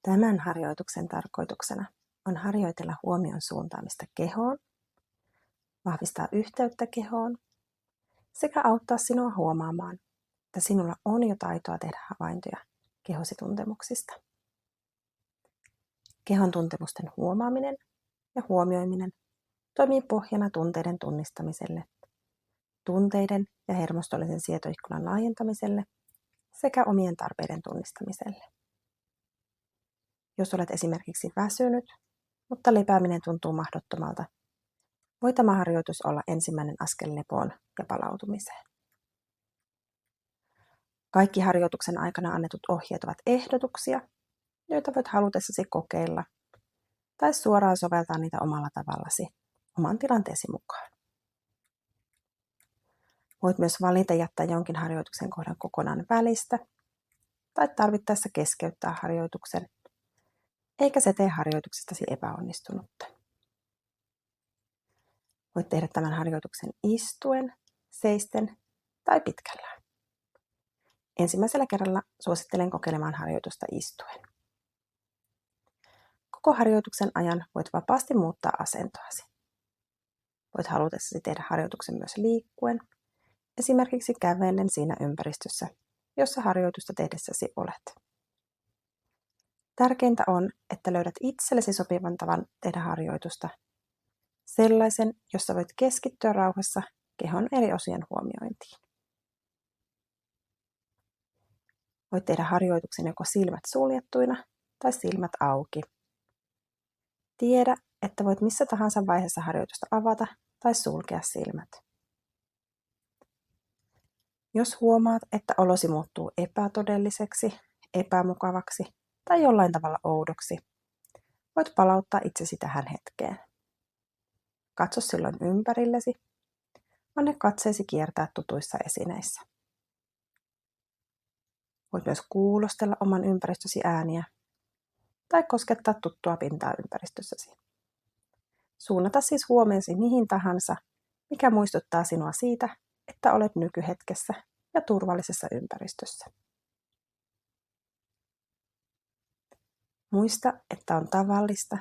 Tämän harjoituksen tarkoituksena on harjoitella huomion suuntaamista kehoon, vahvistaa yhteyttä kehoon sekä auttaa sinua huomaamaan, että sinulla on jo taitoa tehdä havaintoja kehosi tuntemuksista. Kehon tuntemusten huomaaminen ja huomioiminen toimii pohjana tunteiden tunnistamiselle, tunteiden ja hermostollisen sietoikkunan laajentamiselle sekä omien tarpeiden tunnistamiselle. Jos olet esimerkiksi väsynyt, mutta lepääminen tuntuu mahdottomalta, voi tämä harjoitus olla ensimmäinen askel lepoon ja palautumiseen. Kaikki harjoituksen aikana annetut ohjeet ovat ehdotuksia, joita voit halutessasi kokeilla tai suoraan soveltaa niitä omalla tavallasi, oman tilanteesi mukaan. Voit myös valita jättää jonkin harjoituksen kohdan kokonaan välistä tai tarvittaessa keskeyttää harjoituksen, eikä se tee harjoituksestasi epäonnistunutta. Voit tehdä tämän harjoituksen istuen, seisten tai pitkällään. Ensimmäisellä kerralla suosittelen kokeilemaan harjoitusta istuen. Koko harjoituksen ajan voit vapaasti muuttaa asentoasi. Voit halutessasi tehdä harjoituksen myös liikkuen, esimerkiksi kävellen siinä ympäristössä, jossa harjoitusta tehdessäsi olet. Tärkeintä on, että löydät itsellesi sopivan tavan tehdä harjoitusta, sellaisen, jossa voit keskittyä rauhassa kehon eri osien huomiointiin. Voit tehdä harjoituksen joko silmät suljettuina tai silmät auki. Tiedä, että voit missä tahansa vaiheessa harjoitusta avata tai sulkea silmät. Jos huomaat, että olosi muuttuu epätodelliseksi, epämukavaksi tai jollain tavalla oudoksi, voit palauttaa itsesi tähän hetkeen. Katso silloin ympärillesi, anna katseesi kiertää tutuissa esineissä. Voit myös kuulostella oman ympäristösi ääniä tai koskettaa tuttua pintaa ympäristössäsi. Suunnata siis huomiosi mihin tahansa, mikä muistuttaa sinua siitä, että olet nykyhetkessä ja turvallisessa ympäristössä. Muista, että on tavallista,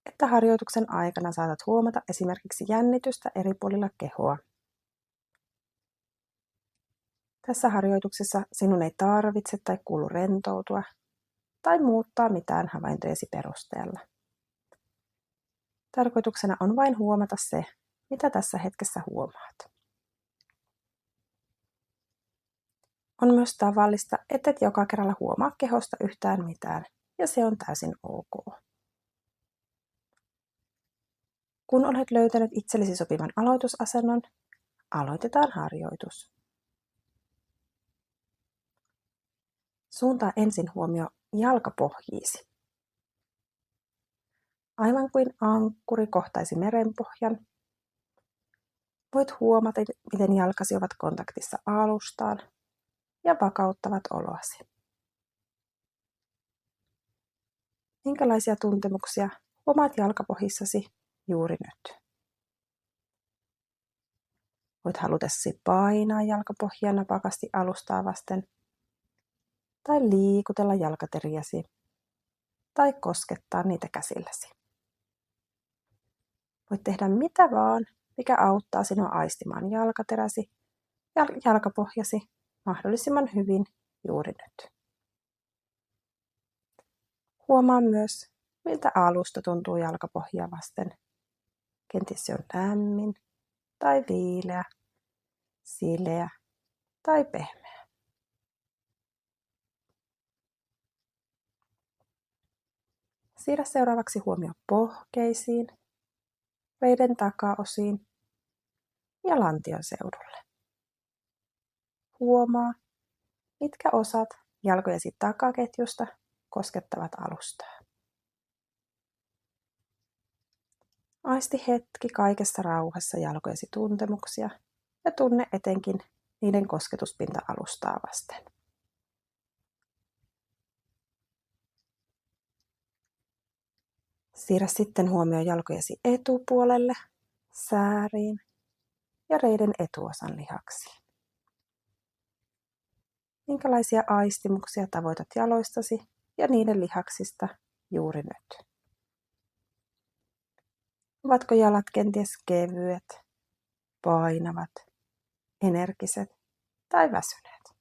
että harjoituksen aikana saatat huomata esimerkiksi jännitystä eri puolilla kehoa. Tässä harjoituksessa sinun ei tarvitse tai kuulu rentoutua tai muuttaa mitään havaintojesi perusteella. Tarkoituksena on vain huomata se, mitä tässä hetkessä huomaat. On myös tavallista, ettet joka kerralla huomaa kehosta yhtään mitään, ja se on täysin ok. Kun olet löytänyt itsellesi sopivan aloitusasennon, aloitetaan harjoitus. Suuntaa ensin huomio jalkapohjiisi. Aivan kuin ankkuri kohtaisi merenpohjan, voit huomata, miten jalkasi ovat kontaktissa alustaan ja vakauttavat oloasi. Minkälaisia tuntemuksia huomaat jalkapohjissasi juuri nyt? Voit halutessasi painaa jalkapohjaa napakasti alustaa vasten tai liikutella jalkateriäsi tai koskettaa niitä käsilläsi. Voit tehdä mitä vaan, mikä auttaa sinua aistimaan jalkateräsi ja jalkapohjasi mahdollisimman hyvin juuri nyt. Huomaa myös, miltä alusta tuntuu jalkapohjaa vasten. Kenties se on lämmin tai viileä, sileä tai pehmeä. Siirrä seuraavaksi huomio pohkeisiin, reiden takaosiin ja lantion seudulle. Huomaa, mitkä osat jalkojesi takaketjusta koskettavat alustaa. Aisti hetki kaikessa rauhassa jalkojesi tuntemuksia ja tunne etenkin niiden kosketuspinta alustaa vasten. Siirrä sitten huomio jalkojesi etupuolelle, sääriin ja reiden etuosan lihaksiin. Minkälaisia aistimuksia tavoitat jaloistasi ja niiden lihaksista juuri nyt. Ovatko jalat kenties kevyet, painavat, energiset tai väsyneet?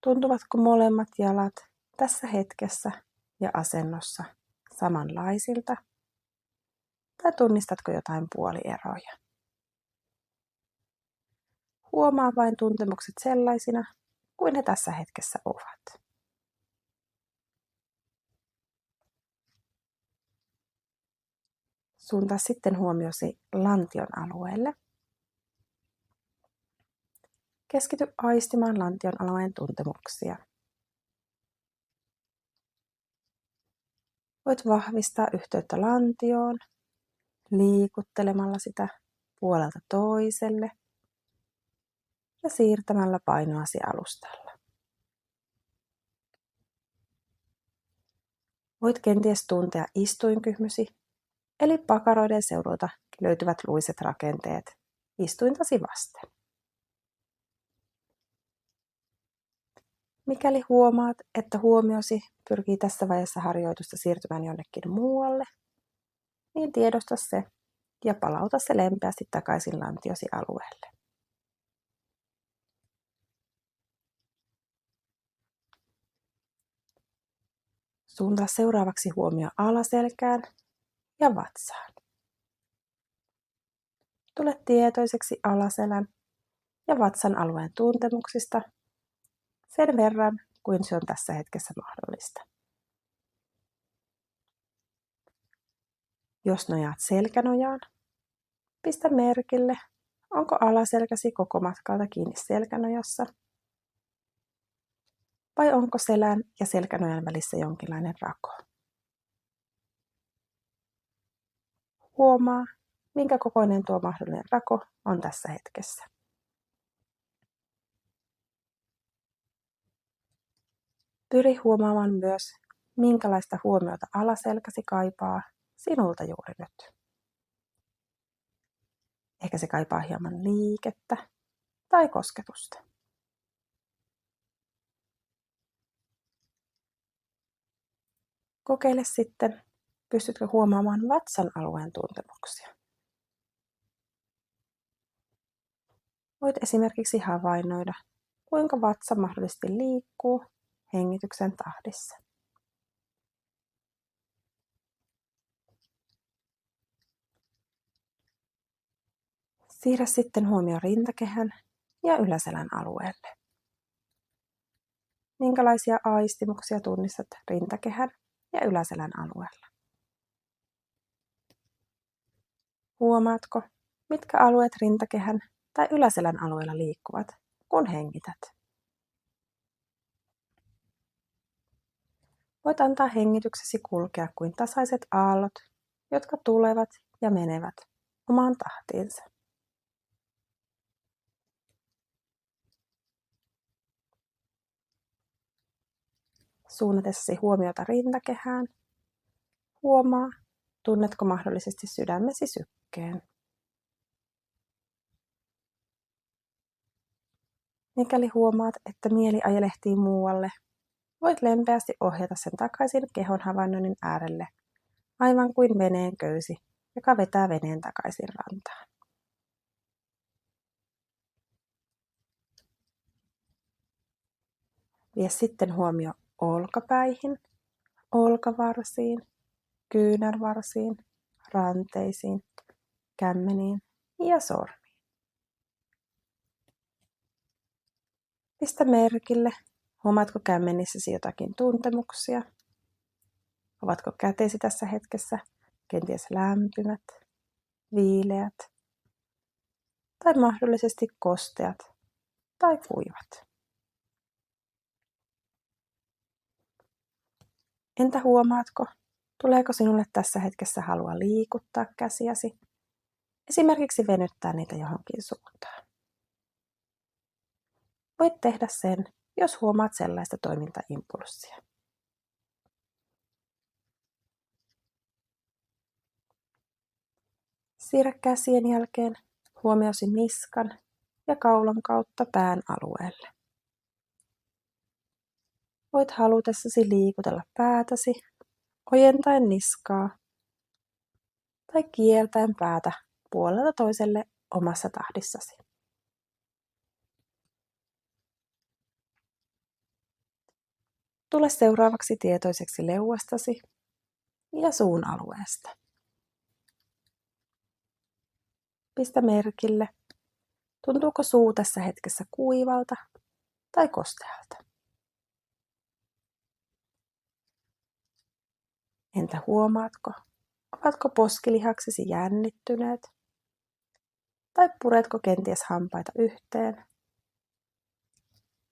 Tuntuvatko molemmat jalat tässä hetkessä ja asennossa samanlaisilta? Tai tunnistatko jotain puolieroja? Huomaa vain tuntemukset sellaisina kuin ne tässä hetkessä ovat. Suuntaa sitten huomiosi lantion alueelle. Keskity aistimaan lantion alueen tuntemuksia. Voit vahvistaa yhteyttä lantioon liikuttelemalla sitä puolelta toiselle ja siirtämällä painoasi alustalla. Voit kenties tuntea istuinkyhmysi, eli pakaroiden seudulta löytyvät luiset rakenteet istuintasi vasten. Mikäli huomaat, että huomiosi pyrkii tässä vaiheessa harjoitusta siirtymään jonnekin muualle, niin tiedosta se ja palauta se lempeästi takaisin lantiosi alueelle. Suuntaa seuraavaksi huomio alaselkään ja vatsaan. Tule tietoiseksi alaselän ja vatsan alueen tuntemuksista sen verran kuin se on tässä hetkessä mahdollista. Jos nojaat selkänojaan, pistä merkille, onko alaselkäsi koko matkalta kiinni selkänojassa vai onko selän ja selkänojan välissä jonkinlainen rako. Huomaa, minkä kokoinen tuo mahdollinen rako on tässä hetkessä. Pyri huomaamaan myös, minkälaista huomiota alaselkäsi kaipaa sinulta juuri nyt. Ehkä se kaipaa hieman liikettä tai kosketusta. Kokeile sitten, pystytkö huomaamaan vatsan alueen tuntemuksia. Voit esimerkiksi havainnoida, kuinka vatsa mahdollisesti liikkuu hengityksen tahdissa. Siirrä sitten huomio rintakehän ja yläselän alueelle. Minkälaisia aistimuksia tunnistat rintakehän ja yläselän alueella? Huomaatko, mitkä alueet rintakehän tai yläselän alueella liikkuvat, kun hengität? Voit antaa hengityksesi kulkea kuin tasaiset aallot, jotka tulevat ja menevät omaan tahtiinsa. Suunnatessasi huomiota rintakehään, huomaa, tunnetko mahdollisesti sydämesi sykkeen. Mikäli huomaat, että mieli ajelehtii muualle, voit lempeästi ohjata sen takaisin kehon havainnoinnin äärelle, aivan kuin veneen köysi, joka vetää veneen takaisin rantaan. Vie sitten huomio olkapäihin, olkavarsiin, kyynärvarsiin, ranteisiin, kämmeniin ja sormiin. Pistä merkille, huomaatko kämmenissäsi jotakin tuntemuksia? Ovatko kätesi tässä hetkessä kenties lämpimät, viileät tai mahdollisesti kosteat tai kuivat? Entä huomaatko, tuleeko sinulle tässä hetkessä halua liikuttaa käsiäsi, esimerkiksi venyttää niitä johonkin suuntaan? Voit tehdä sen, jos huomaat sellaista toimintaimpulssia. Siirrä käsien jälkeen huomiosi niskan ja kaulan kautta pään alueelle. Voit halutessasi liikutella päätäsi, ojentaen niskaa tai kiertäen päätä puolelta toiselle omassa tahdissasi. Tule seuraavaksi tietoiseksi leuastasi ja suun alueesta. Pistä merkille, tuntuuko suu tässä hetkessä kuivalta tai kostealta. Entä huomaatko, ovatko poskilihaksesi jännittyneet tai puretko kenties hampaita yhteen?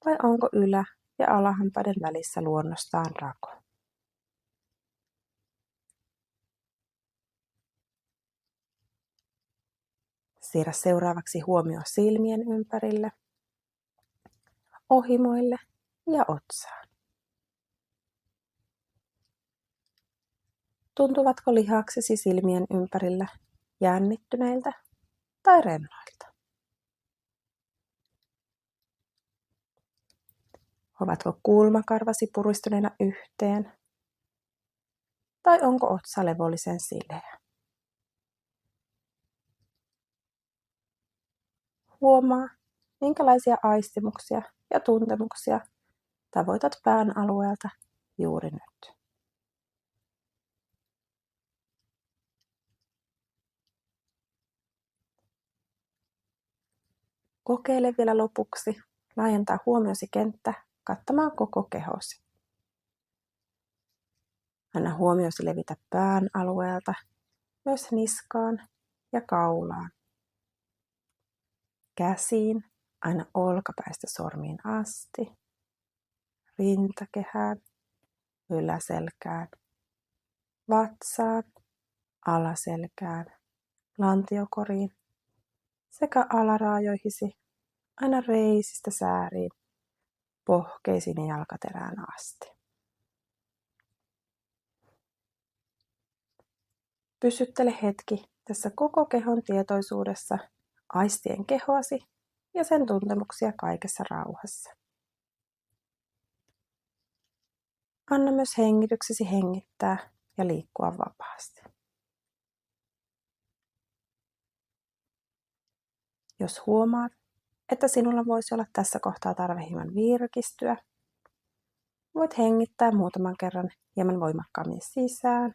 Vai onko ylä- ja alahampaiden välissä luonnostaan rako? Siirrä seuraavaksi huomio silmien ympärille, ohimoille ja otsaan. Tuntuvatko lihaksesi silmien ympärillä jännittyneiltä tai rennoilta? Ovatko kulmakarvasi puristuneena yhteen? Tai onko otsa levollisen sileä? Huomaa, minkälaisia aistimuksia ja tuntemuksia tavoitat pään alueelta juuri nyt. Kokeile vielä lopuksi laajentaa huomiosi kenttä kattamaan koko kehosi. Anna huomiosi levitä pään alueelta myös niskaan ja kaulaan. Käsiin aina olkapäistä sormiin asti, rintakehään, yläselkään, vatsaan, alaselkään, lantiokoriin sekä alaraajoihisi aina reisistä sääriin, pohkeisiin ja jalkaterään asti. Pysyttele hetki tässä koko kehon tietoisuudessa, aistien kehoasi ja sen tuntemuksia kaikessa rauhassa. Anna myös hengityksesi hengittää ja liikkua vapaasti. Jos huomaat, että sinulla voisi olla tässä kohtaa tarve hieman virkistyä, voit hengittää muutaman kerran hieman voimakkaammin sisään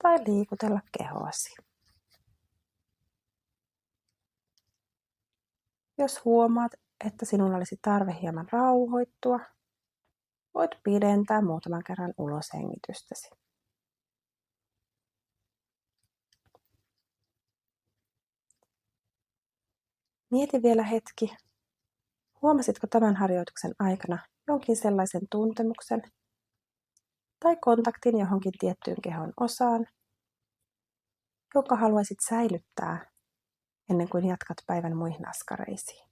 tai liikutella kehoasi. Jos huomaat, että sinulla olisi tarve hieman rauhoittua, voit pidentää muutaman kerran uloshengitystäsi. Mieti vielä hetki, huomasitko tämän harjoituksen aikana jonkin sellaisen tuntemuksen tai kontaktin johonkin tiettyyn kehon osaan, jonka haluaisit säilyttää ennen kuin jatkat päivän muihin askareisiin.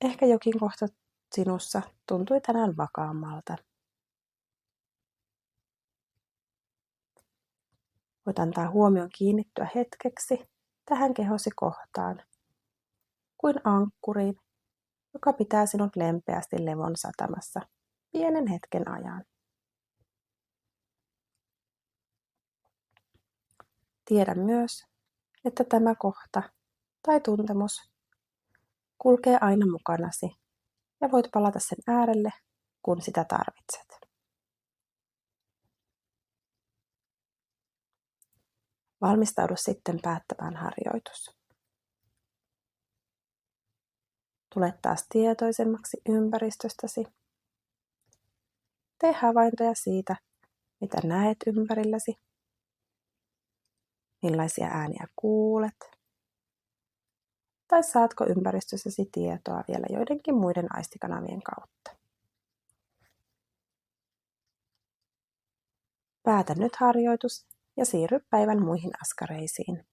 Ehkä jokin kohta sinussa tuntui tänään vakaammalta. Voit antaa huomion kiinnittyä hetkeksi tähän kehosi kohtaan, kuin ankkuriin, joka pitää sinut lempeästi levon satamassa pienen hetken ajan. Tiedä myös, että tämä kohta tai tuntemus kulkee aina mukanasi ja voit palata sen äärelle, kun sitä tarvitset. Valmistaudu sitten päättämään harjoitus. Tule taas tietoisemmaksi ympäristöstäsi. Tee havaintoja siitä, mitä näet ympärilläsi, millaisia ääniä kuulet, tai saatko ympäristössäsi tietoa vielä joidenkin muiden aistikanavien kautta. Päätä nyt harjoitus ja siirry päivän muihin askareisiin.